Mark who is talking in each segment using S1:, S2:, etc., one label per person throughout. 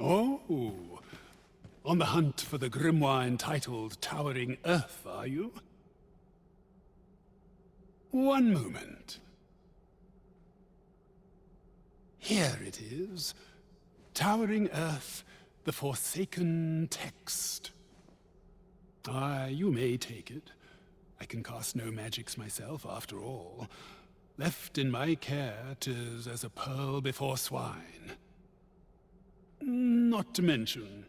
S1: Oh, on the hunt for the grimoire entitled Towering Earth, are you? One moment. Here it is. Towering Earth, the Forsaken Text. You may take it. I can cast no magics myself, after all. Left in my care, 'tis as a pearl before swine. Not to mention,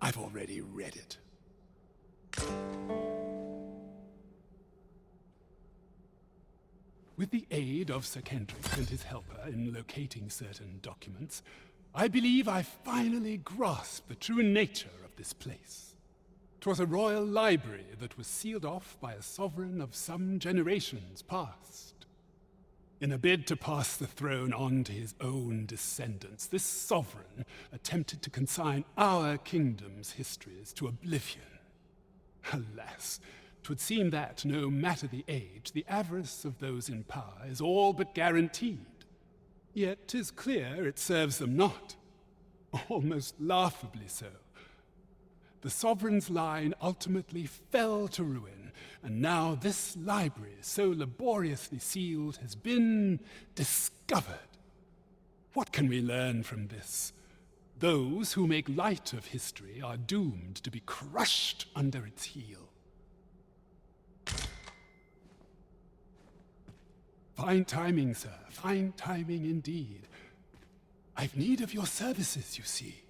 S1: I've already read it. With the aid of Sir Kendrick and his helper in locating certain documents, I believe I finally grasped the true nature of this place. 'Twas a royal library that was sealed off by a sovereign of some generations past. In a bid to pass the throne on to his own descendants, this sovereign attempted to consign our kingdom's histories to oblivion. Alas, 'twould seem that, no matter the age, the avarice of those in power is all but guaranteed. Yet 'tis clear it serves them not. Almost laughably so. The sovereign's line ultimately fell to ruin, and now this library, so laboriously sealed, has been discovered. What can we learn from this? Those who make light of history are doomed to be crushed under its heel. Fine timing, sir. Fine timing indeed. I've need of your services, you see.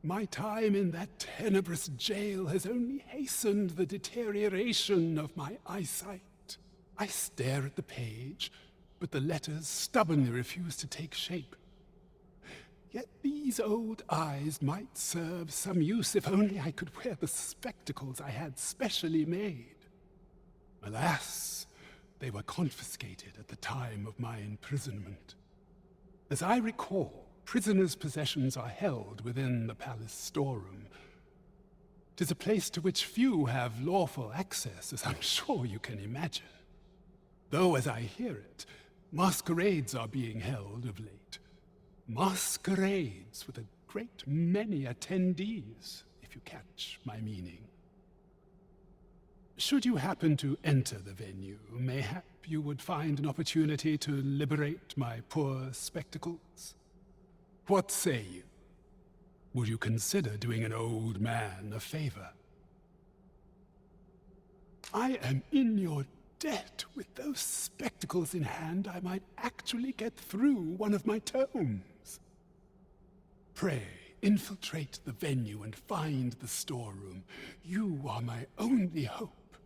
S1: My time in that tenebrous jail has only hastened the deterioration of my eyesight. I stare at the page, but the letters stubbornly refuse to take shape. Yet these old eyes might serve some use if only I could wear the spectacles I had specially made. Alas, they were confiscated at the time of my imprisonment. As I recall, prisoners' possessions are held within the palace storeroom. 'Tis a place to which few have lawful access, as I'm sure you can imagine. Though, as I hear it, masquerades are being held of late. Masquerades with a great many attendees, if you catch my meaning. Should you happen to enter the venue, mayhap you would find an opportunity to liberate my poor spectacles? What say you? Would you consider doing an old man a favor? I am in your debt. With those spectacles in hand, I might actually get through one of my tomes. Pray, infiltrate the venue and find the storeroom. You are my only hope.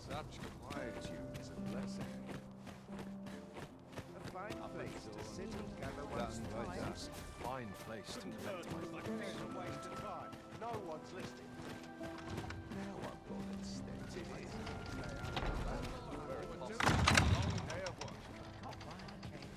S2: Such quietude is a blessing. A fine place to sit and gather one's thoughts. Fine place to collect my thoughts. A waste of time. No one's listening. Now I've got it steady. It is. Very possible. Long day of work. Can't buy a cake.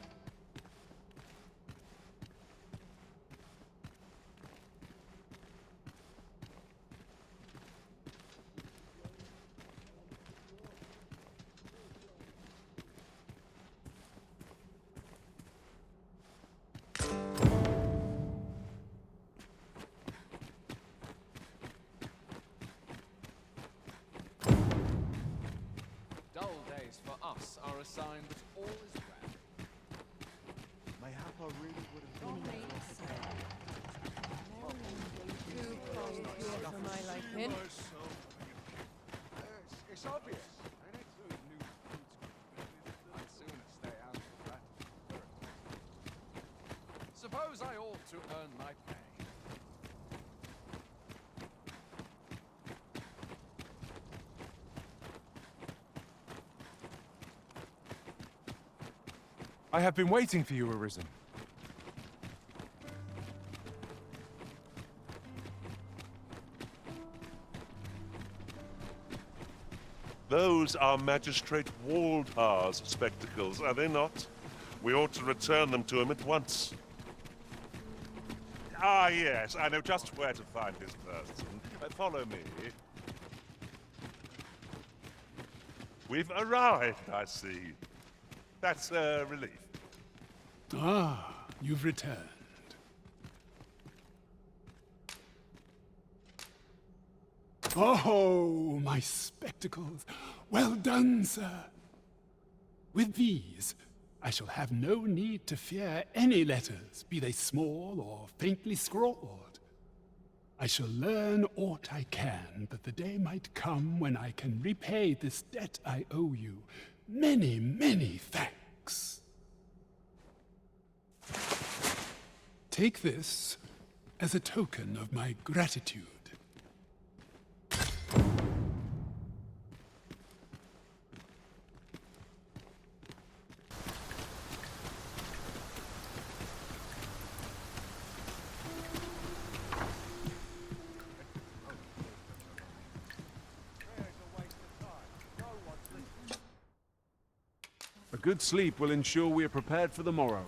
S3: Dull days for us are a sign that all is well.
S2: Mayhap I really would have been
S4: Too cold here for my liking.
S2: It's obvious, ain't it? I'd sooner stay out of that.
S3: Suppose I ought to earn my pay.
S5: I have been waiting for you, Arisen.
S6: Those are Magistrate Waldhar's spectacles, are they not? We ought to return them to him at once. Ah, yes, I know just where to find this person. Follow me. We've arrived, I see. That's a relief.
S1: Ah, you've returned. Oh, my spectacles. Well done, sir. With these, I shall have no need to fear any letters, be they small or faintly scrawled. I shall learn aught I can, that the day might come when I can repay this debt I owe you. Many, many thanks. Take this as a token of my gratitude.
S5: A good sleep will ensure we are prepared for the morrow.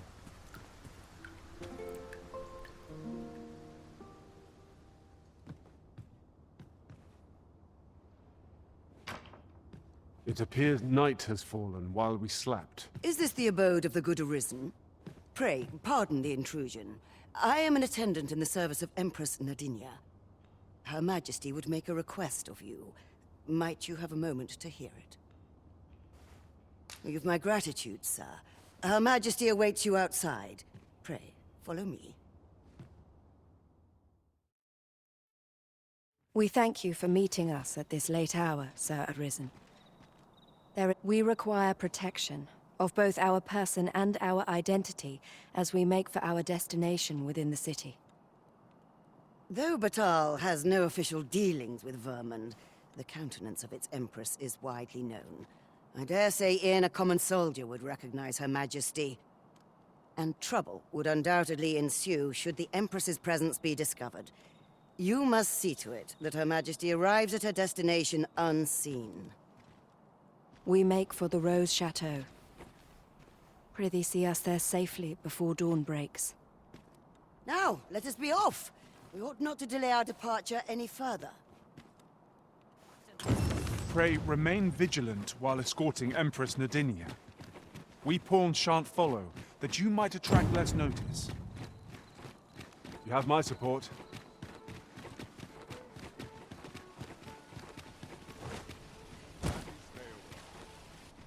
S5: It appears night has fallen while we slept.
S7: Is this the abode of the Good Arisen? Pray, pardon the intrusion. I am an attendant in the service of Empress Nadinia. Her Majesty would make a request of you. Might you have a moment to hear it? You've my gratitude, sir. Her Majesty awaits you outside. Pray, follow me.
S8: We thank you for meeting us at this late hour, Sir Arisen. We require protection of both our person and our identity as we make for our destination within the city.
S7: Though Batal has no official dealings with Vermund, the countenance of its Empress is widely known. I dare say even a common soldier would recognize Her Majesty. And trouble would undoubtedly ensue should the Empress's presence be discovered. You must see to it that Her Majesty arrives at her destination unseen.
S8: We make for the Rose Chateau. Prithee see us there safely before dawn breaks.
S7: Now, let us be off! We ought not to delay our departure any further.
S5: Pray, remain vigilant while escorting Empress Nadinia. We pawns shan't follow, that you might attract less notice. You have my support.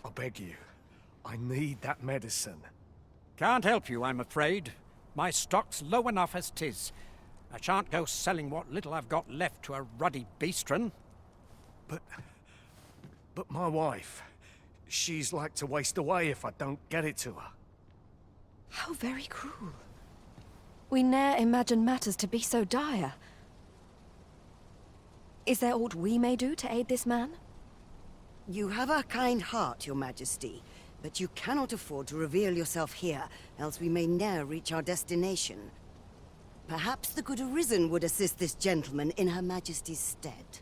S2: I beg you. I need that medicine.
S9: Can't help you, I'm afraid. My stock's low enough as 'tis. I shan't go selling what little I've got left to a ruddy beastren.
S2: But my wife, she's like to waste away if I don't get it to her.
S8: How very cruel. We ne'er imagined matters to be so dire. Is there aught we may do to aid this man?
S7: You have a kind heart, Your Majesty, but you cannot afford to reveal yourself here, else we may ne'er reach our destination. Perhaps the Good Arisen would assist this gentleman in Her Majesty's stead.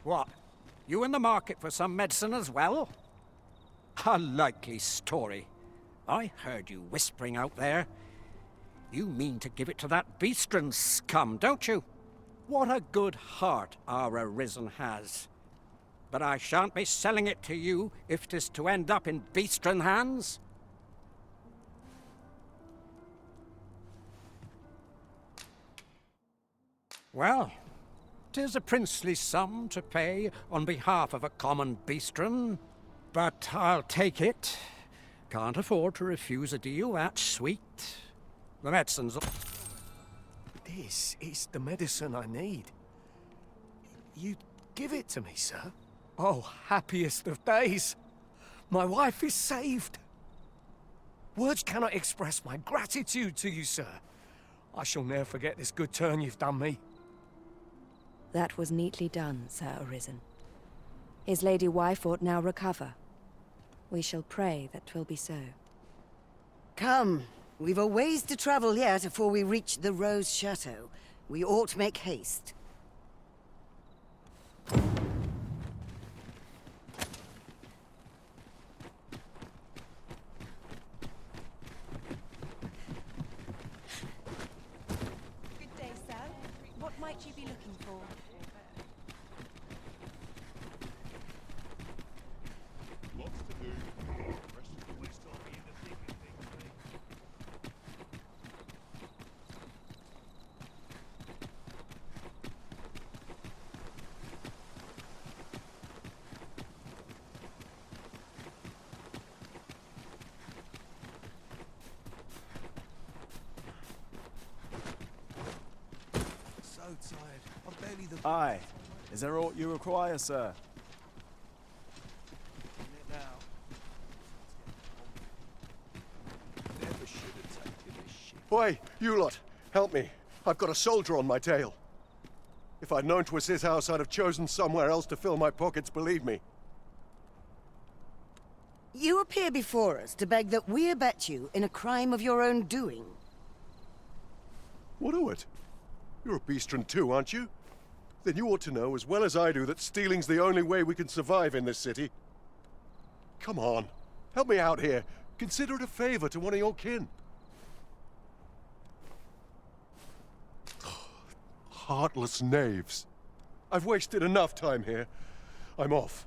S9: What? You in the market for some medicine as well? A likely story. I heard you whispering out there. You mean to give it to that beastren scum, don't you? What a good heart our Arisen has. But I shan't be selling it to you if 'tis to end up in beastren hands. Well, 'tis a princely sum to pay on behalf of a common beastren, but I'll take it. Can't afford to refuse a deal that sweet. The medicine's...
S2: This is the medicine I need. You'd give it to me, sir? Oh, happiest of days. My wife is saved. Words cannot express my gratitude to you, sir. I shall never forget this good turn you've done me.
S8: That was neatly done, Sir Arisen. His lady wife ought now recover. We shall pray that 'twill be so.
S7: Come, we've a ways to travel yet before we reach the Rose Chateau. We ought make haste.
S4: might you be looking for?
S2: So tired. I'm barely the
S10: Aye. Is there aught you require, sir?
S2: now. Never should have taken this shit.
S11: Oi, you lot, help me. I've got a soldier on my tail. If I'd known 'twas his house, I'd have chosen somewhere else to fill my pockets, believe me.
S7: You appear before us to beg that we abet you in a crime of your own doing.
S11: What o' it? You're a beastron too, aren't you? Then you ought to know as well as I do that stealing's the only way we can survive in this city. Come on, help me out here. Consider it a favor to one of your kin. Heartless knaves. I've wasted enough time here. I'm off.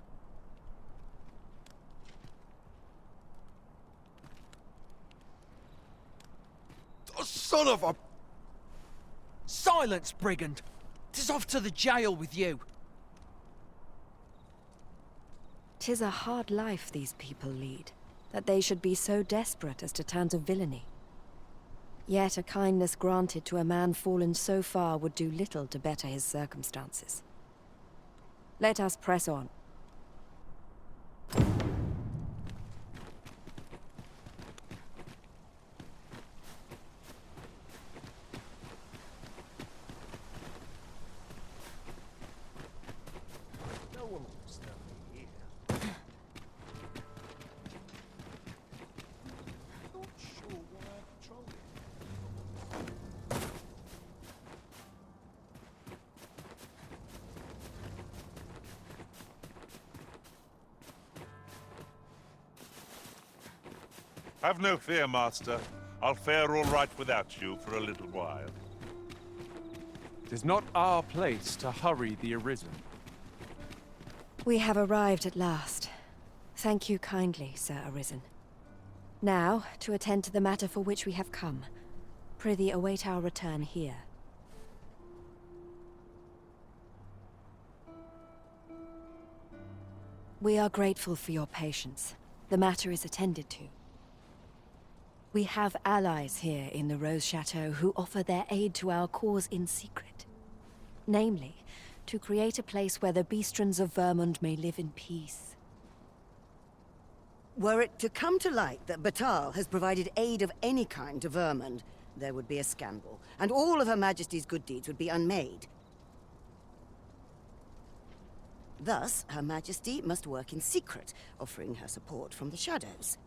S11: Oh, son of a...
S9: Silence, brigand! 'Tis off to the jail with you.
S8: 'Tis a hard life these people lead, that they should be so desperate as to turn to villainy. Yet a kindness granted to a man fallen so far would do little to better his circumstances. Let us press on.
S2: No one will stop me here. Not sure why I patrol it.
S6: Have no fear, Master. I'll fare all right without you for a little while.
S5: It is not our place to hurry the Arisen.
S8: We have arrived at last. Thank you kindly, Sir Arisen. Now, to attend to the matter for which we have come. Prithee await our return here. We are grateful for your patience. The matter is attended to. We have allies here in the Rose Chateau who offer their aid to our cause in secret. Namely, to create a place where the beastrons of Vermund may live in peace.
S7: Were it to come to light that Batal has provided aid of any kind to Vermund, there would be a scandal, and all of Her Majesty's good deeds would be unmade. Thus, Her Majesty must work in secret, offering her support from the shadows.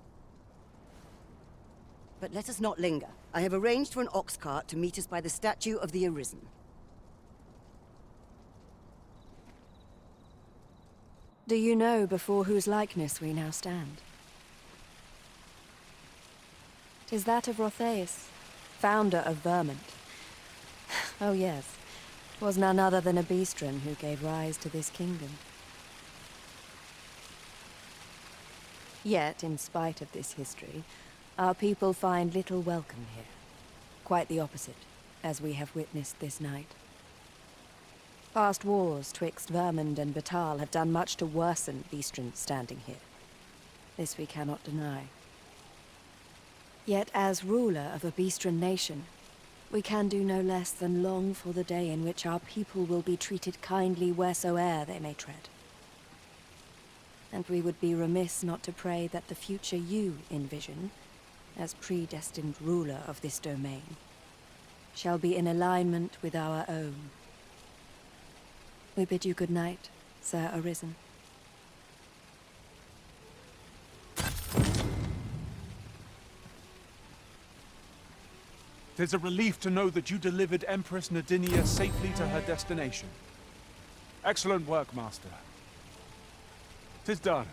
S7: But let us not linger. I have arranged for an ox cart to meet us by the statue of the Arisen.
S8: Do you know before whose likeness we now stand? 'Tis that of Rotheus, founder of Vermund. Oh yes, was none other than a beastron who gave rise to this kingdom. Yet, in spite of this history, our people find little welcome here. Quite the opposite, as we have witnessed this night. Past wars twixt Vermund and Batal have done much to worsen beastrons standing here. This we cannot deny. Yet as ruler of a beastron nation, we can do no less than long for the day in which our people will be treated kindly wheresoe'er they may tread. And we would be remiss not to pray that the future you envision, as predestined ruler of this domain, shall be in alignment with our own. We bid you good night, Sir Arisen.
S5: It is a relief to know that you delivered Empress Nadinia safely to her destination. Excellent work, Master. 'Tis done.